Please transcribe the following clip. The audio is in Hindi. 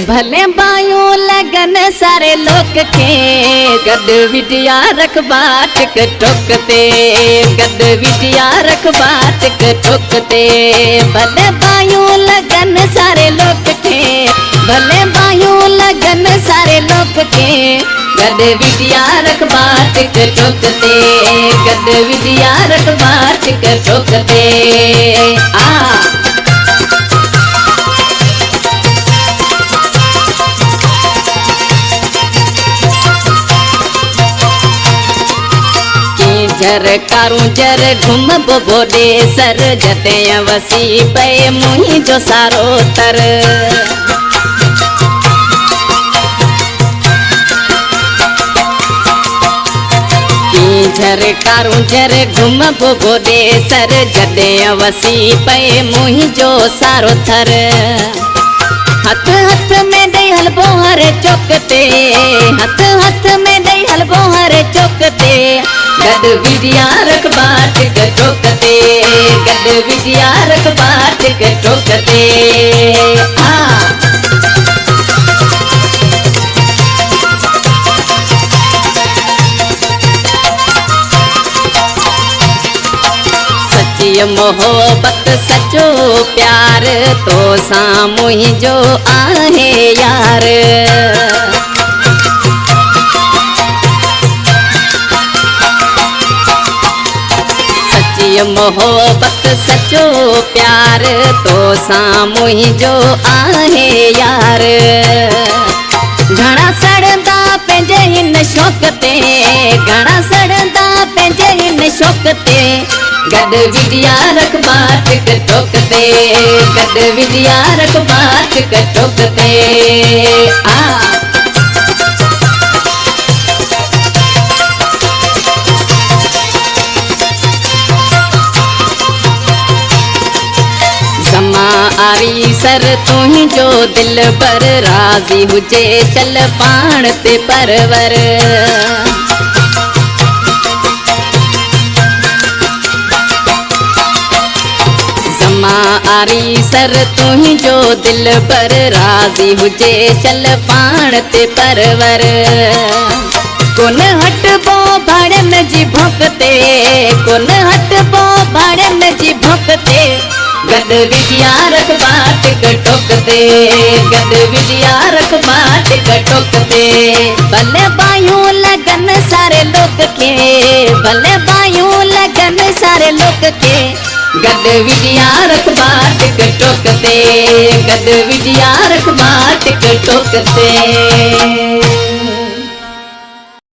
भले बायों लगन सारे लोग के गद विद्या रखबा टिक टोकते गद विद्या रखबा टिक टोकते भले बायों लगन सारे लोग के भले बायों लगन सारे लोग के गद विद्या रखबा टिक टोकते गद विद्या रखबा टिक टोकते जर कारूं जर घुम बोडे सर जते वसी पे मुही जो सारो तर जर कारूं जर घुम बोडे सर जते वसी पे मुही जो सारो थर हथ हथ में दे हलबो हर चौकते हथ हथ में दे हलबो हर चौकते गद विद्या रखबा टिक टोकते गद विद्या रखबा टिक टोकते सच्ची मोहब्बत सचो प्यार तो सामू ही जो आहे यार मोहब्बत सचो प्यार तो सामू ही जो आहे यार घना सड़दा पंहिंजे हिन शौक़ ते घना सड़दा पंहिंजे हिन शौक़ ते गद विद्या रखबा टिक टोकते गद विद्या रखबा टिक टोकते आरी सर तू ही जो दिल पर राजी हुजे चल पाण ते परवर जमा आरी सर तू ही जो दिल पर राजी हुजे चल पाण ते परवर कोन हटबो भाड़न जी भोकते कोन हटबो भाड़न जी भोकते गद विद्या रखबा टिक टोकते गद विद्या रखबा टिक टोकते भले बायों लगन सारे लोग के भले बायों लगन सारे लोग के गद विद्या रखबा टिक टोकते गद विद्या रखबा टिक टोकते।